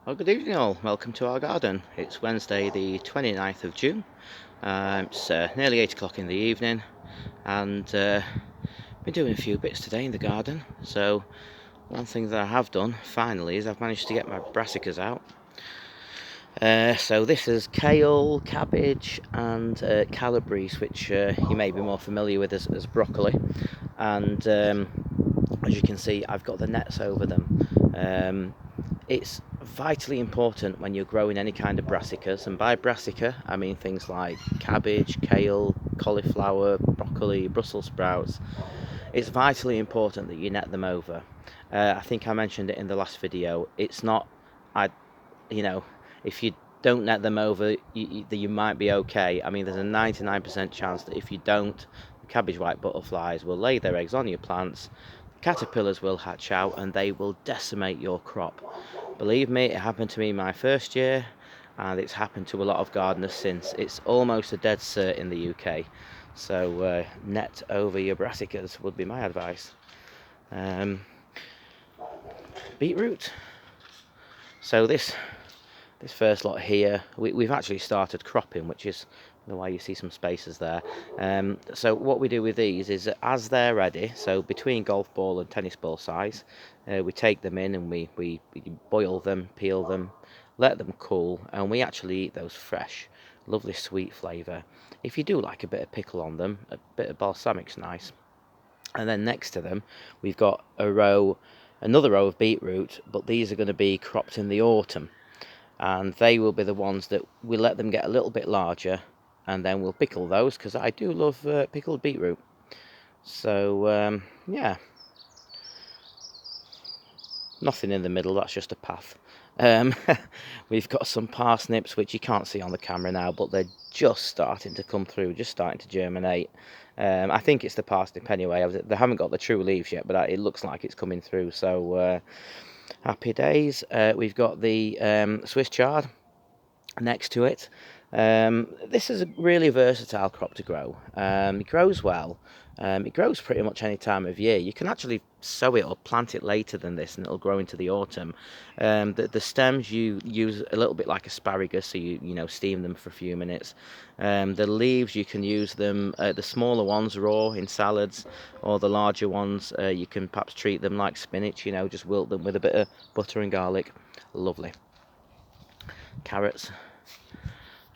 Well, good evening all. Welcome to our garden. It's Wednesday the 29th of June. It's nearly 8 o'clock in the evening and been doing a few bits today in the garden. So one thing that I have done finally is I've managed to get my brassicas out. So this is kale, cabbage and calabrese, which you may be more familiar with as broccoli. And as you can see, I've got the nets over them. It's vitally important when you're growing any kind of brassicas, and by brassica I mean things like cabbage, kale, cauliflower, broccoli, Brussels sprouts. It's vitally important that you net them over. I think I mentioned it in the last video. It's not, you know, if you don't net them over, you might be okay. I mean, there's a 99% chance that if you don't, the cabbage white butterflies will lay their eggs on your plants, caterpillars will hatch out, and they will decimate your crop. Believe me, it happened to me my first year, and it's happened to a lot of gardeners since. It's almost a dead cert in the UK. So net over your brassicas would be my advice. Beetroot. So this first lot here, we've actually started cropping, which is why you see some spaces there. So what we do with these is that as they're ready, so between golf ball and tennis ball size, we take them in and we boil them, peel them, let them cool, and we actually eat those fresh. Lovely sweet flavour. If you do like a bit of pickle on them, a bit of balsamic's nice. And then next to them we've got another row of beetroot, but these are going to be cropped in the autumn, and they will be the ones that we let them get a little bit larger, and then we'll pickle those, because I do love pickled beetroot. So yeah, nothing in the middle, that's just a path. um, we've got some parsnips which you can't see on the camera now, but they're just starting to come through, just starting to germinate. I think it's the parsnip anyway. They haven't got the true leaves yet, but it looks like it's coming through, so happy days. We've got the Swiss chard next to it. This is a really versatile crop to grow. It grows well. It grows pretty much any time of year. You can actually sow it or plant it later than this, and it'll grow into the autumn. The stems you use a little bit like asparagus, so you steam them for a few minutes. The leaves you can use them, the smaller ones raw in salads, or the larger ones you can perhaps treat them like spinach. Just wilt them with a bit of butter and garlic. Lovely. Carrots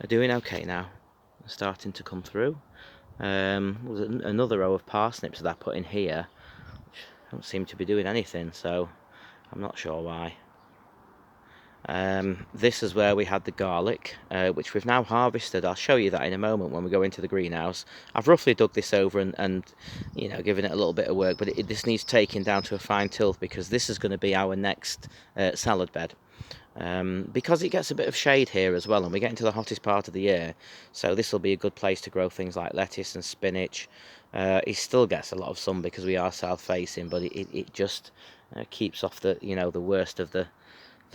are doing okay now, starting to come through. There's another row of parsnips that I put in here, which don't seem to be doing anything, so I'm not sure why. This is where we had the garlic, which we've now harvested. I'll show you that in a moment when we go into the greenhouse. I've roughly dug this over and given it a little bit of work, but this needs taking down to a fine tilth, because this is going to be our next salad bed. Because it gets a bit of shade here as well, and we get into the hottest part of the year, so this will be a good place to grow things like lettuce and spinach. It still gets a lot of sun because we are south facing, but it just keeps off the the worst of the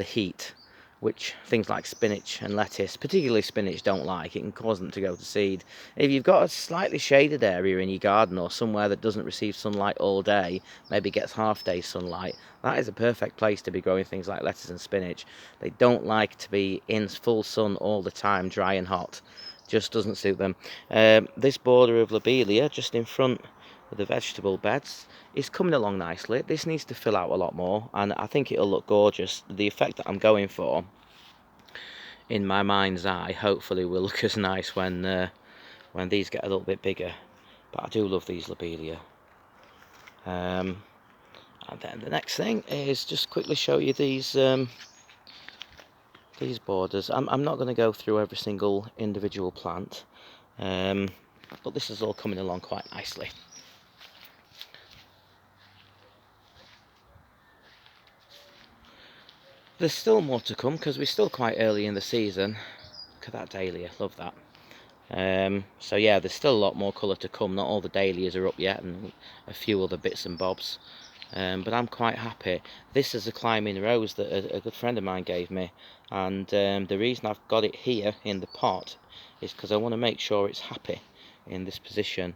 heat, which things like spinach and lettuce, particularly spinach, don't like. It can cause them to go to seed. If you've got a slightly shaded area in your garden, or somewhere that doesn't receive sunlight all day, maybe gets half day sunlight, that is a perfect place to be growing things like lettuce and spinach. They don't like to be in full sun all the time, dry and hot. Just doesn't suit them. This border of lobelia just in front of the vegetable beds is coming along nicely. This needs to fill out a lot more, and I think it'll look gorgeous. The effect that I'm going for, in my mind's eye, hopefully will look as nice when these get a little bit bigger. But I do love these lobelia. And then the next thing is just quickly show you these borders. I'm not going to go through every single individual plant, but this is all coming along quite nicely. There's still more to come because we're still quite early in the season. Look at that dahlia, love that. So yeah, there's still a lot more colour to come. Not all the dahlias are up yet, and a few other bits and bobs. But I'm quite happy. This is a climbing rose that a good friend of mine gave me, and the reason I've got it here in the pot is because I want to make sure it's happy in this position.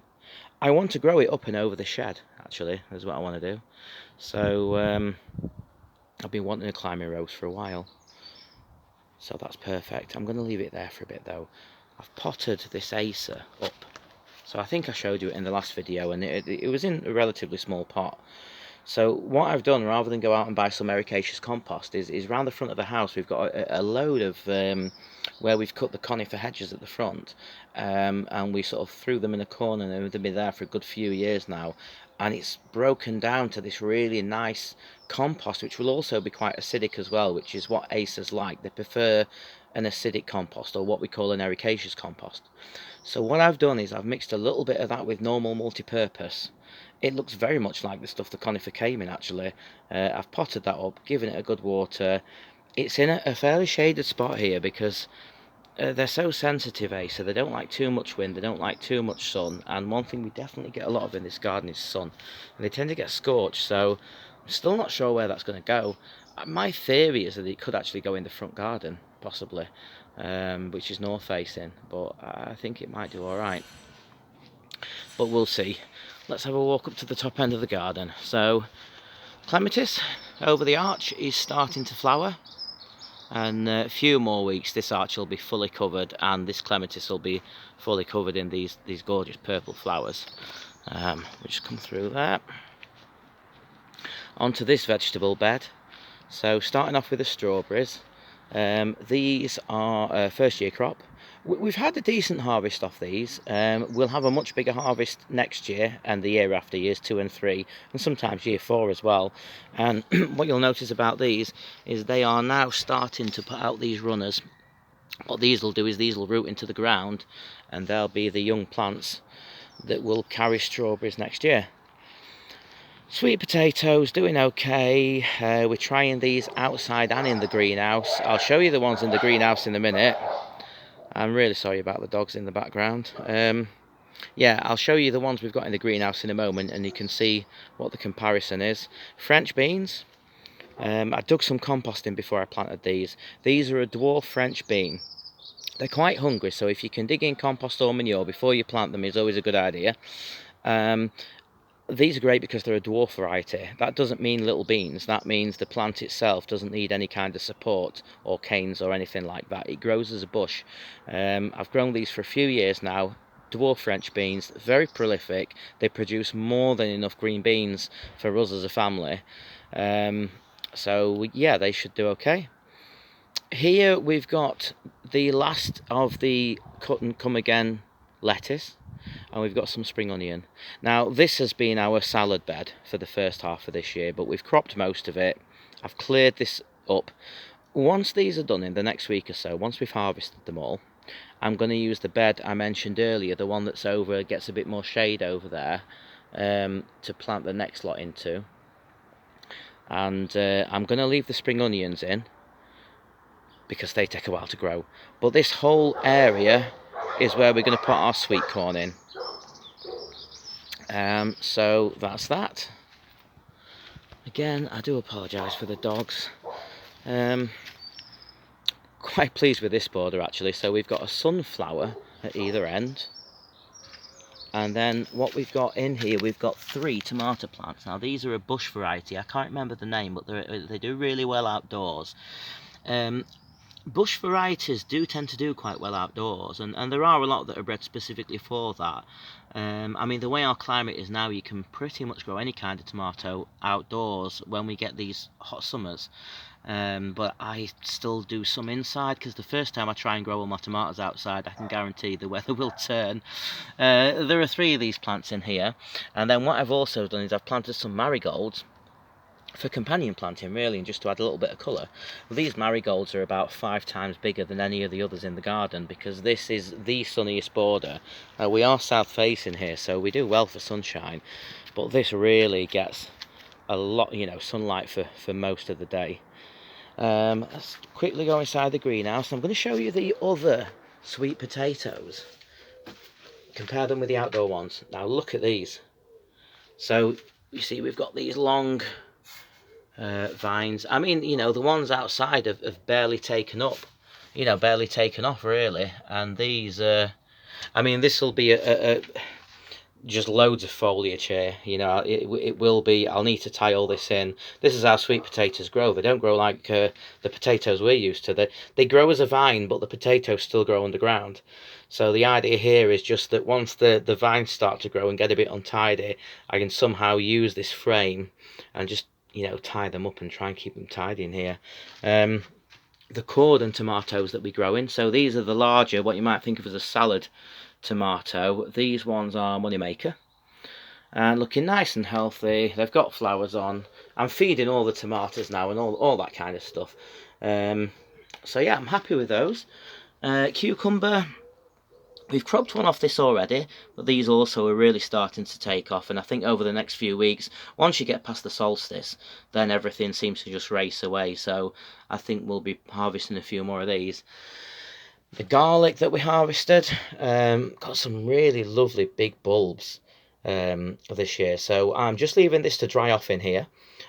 I want to grow it up and over the shed, actually, is what I want to do. So I've been wanting a climbing rose for a while. so that's perfect. I'm going to leave it there for a bit though. I've potted this Acer up, so I think I showed you it in the last video, and it was in a relatively small pot. So what I've done, rather than go out and buy some ericaceous compost, is round the front of the house we've got a load of where we've cut the conifer hedges at the front, and we sort of threw them in a corner, and they've been there for a good few years now, and it's broken down to this really nice compost, which will also be quite acidic as well, which is what Acers like. They prefer an acidic compost, or what we call an ericaceous compost. So what I've done is I've mixed a little bit of that with normal multi-purpose. It looks very much like the stuff the conifer came in, actually. I've potted that up, given it a good water. It's in a fairly shaded spot here because they're so sensitive, so they don't like too much wind, they don't like too much sun, and one thing we definitely get a lot of in this garden is sun, and they tend to get scorched, so I'm still not sure where that's going to go. My theory is that it could actually go in the front garden, possibly, which is north facing, but I think it might do alright. But we'll see. Let's have a walk up to the top end of the garden. So clematis over the arch is starting to flower, and a few more weeks this arch will be fully covered, and this clematis will be fully covered in these gorgeous purple flowers. We'll just come through there onto this vegetable bed. So starting off with the strawberries, these are first year crop. We've had a decent harvest off these. We'll have a much bigger harvest next year and the year after, years 2 and 3, and sometimes year 4 as well. And what you'll notice about these is they are now starting to put out these runners. What these will do is these will root into the ground, and they'll be the young plants that will carry strawberries next year. Sweet potatoes doing okay. We're trying these outside and in the greenhouse. I'll show you the ones in the greenhouse in a minute. I'm really sorry about the dogs in the background. Yeah, I'll show you the ones we've got in the greenhouse in a moment, and you can see what the comparison is. French beans. I dug some compost in before I planted these. These are a dwarf French bean. They're quite hungry, so if you can dig in compost or manure before you plant them is always a good idea. These are great because they're a dwarf variety. That doesn't mean little beans, that means the plant itself doesn't need any kind of support or canes or anything like that. It grows as a bush. I've grown these for a few years now. Dwarf French beans, very prolific. They produce more than enough green beans for us as a family. So yeah, they should do okay. Here we've got the last of the cut and come again lettuce, and we've got some spring onion. Now this has been our salad bed for the first half of this year, but we've cropped most of it. I've cleared this up. Once these are done in the next week or so, once we've harvested them all, I'm going to use the bed I mentioned earlier, the one that's over, gets a bit more shade over there, to plant the next lot into. And I'm going to leave the spring onions in because they take a while to grow. But this whole area is where we're going to put our sweet corn in. So that's that. Again, I do apologise for the dogs. Quite pleased with this border actually. So we've got a sunflower at either end, and then what we've got in here, we've got 3 tomato plants. Now these are a bush variety. I can't remember the name, but they do really well outdoors. Bush varieties do tend to do quite well outdoors, and there are a lot that are bred specifically for that. I mean, the way our climate is now, you can pretty much grow any kind of tomato outdoors when we get these hot summers. But I still do some inside, because the first time I try and grow all my tomatoes outside, I can guarantee the weather will turn. There are 3 of these plants in here, and then what I've also done is I've planted some marigolds for companion planting, really, and just to add a little bit of colour. Well, these marigolds are about 5 times bigger than any of the others in the garden, because this is the sunniest border. We are south facing here, so we do well for sunshine, but this really gets a lot, you know, sunlight for most of the day. Let's quickly go inside the greenhouse. I'm going to show you the other sweet potatoes, compare them with the outdoor ones. Now look at these. So you see we've got these long vines. I mean, you know, the ones outside have barely taken up, you know, barely taken off really, and these I mean, this will be just loads of foliage here. You know, it will be, I'll need to tie all this in. This is how sweet potatoes grow. They don't grow like the potatoes we're used to. They grow as a vine, but the potatoes still grow underground. So the idea here is just that once the vines start to grow and get a bit untidy, I can somehow use this frame and just, you know, tie them up and try and keep them tidy in here. The cordon tomatoes that we grow in, so these are the larger, what you might think of as a salad tomato. These ones are Moneymaker, and looking nice and healthy. They've got flowers on. I'm feeding all the tomatoes now and all that kind of stuff. So yeah, I'm happy with those. Cucumber, we've cropped one off this already, but these also are really starting to take off, and I think over the next few weeks, once you get past the solstice, then everything seems to just race away, so I think we'll be harvesting a few more of these. The garlic that we harvested, got some really lovely big bulbs this year, so I'm just leaving this to dry off in here.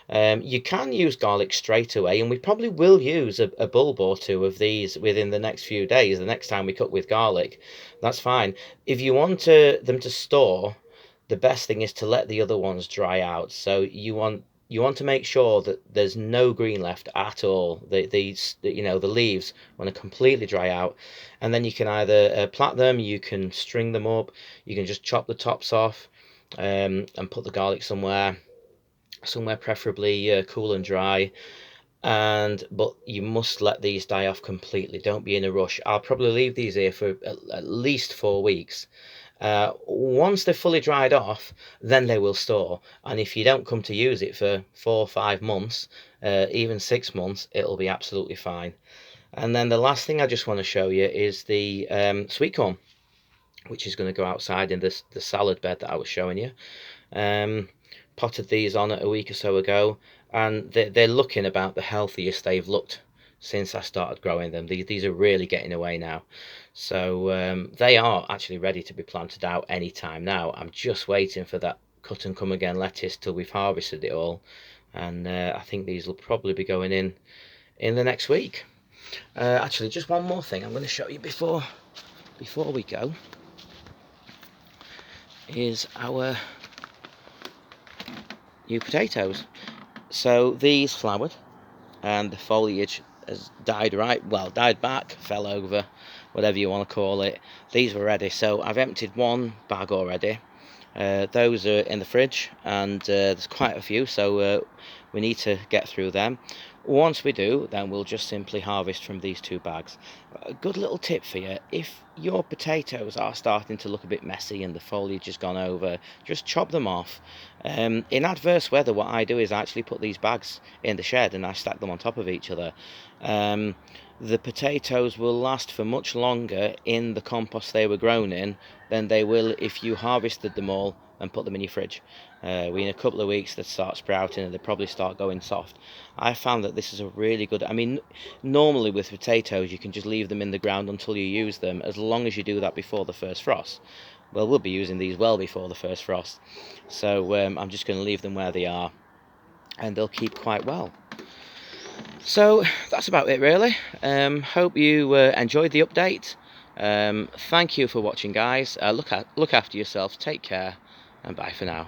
You can use garlic straight away, and we probably will use a bulb or two of these within the next few days, the next time we cook with garlic. That's fine. If you want them to store, the best thing is to let the other ones dry out. So you want to make sure that there's no green left at all. You know, the leaves want to completely dry out, and then you can either plat them, you can string them up, you can just chop the tops off, and put the garlic somewhere preferably cool and dry. But you must let these die off completely. Don't be in a rush. I'll probably leave these here for at least 4 weeks. Once they're fully dried off, then they will store, and if you don't come to use it for 4 or 5 months, even 6 months, it'll be absolutely fine. And then the last thing I just want to show you is the sweet corn, which is going to go outside in the salad bed that I was showing you. Potted these on a week or so ago, and they're looking about the healthiest they've looked since I started growing them. These are really getting away now, so they are actually ready to be planted out anytime now. I'm just waiting for that cut and come again lettuce till we've harvested it all, and I think these will probably be going in the next week. Actually, just one more thing I'm going to show you before we go is our new potatoes. So these flowered, and the foliage has died back, fell over, whatever you want to call it. These were ready, so I've emptied one bag already. Those are in the fridge, and there's quite a few, so we need to get through them. Once we do, then we'll just simply harvest from these 2 bags. A good little tip for you: if your potatoes are starting to look a bit messy and the foliage has gone over, just chop them off. In adverse weather, what I do is I actually put these bags in the shed and I stack them on top of each other. The potatoes will last for much longer in the compost they were grown in than they will if you harvested them all and put them in your fridge. In a couple of weeks they start sprouting and they probably start going soft. I found that this is a really good, I mean, normally with potatoes you can just leave them in the ground until you use them, as long as you do that before the first frost. Well, we'll be using these well before the first frost, so I'm just going to leave them where they are, and they'll keep quite well. So that's about it really. Hope you enjoyed the update. Thank you for watching, guys. Look after yourselves, take care, and bye for now.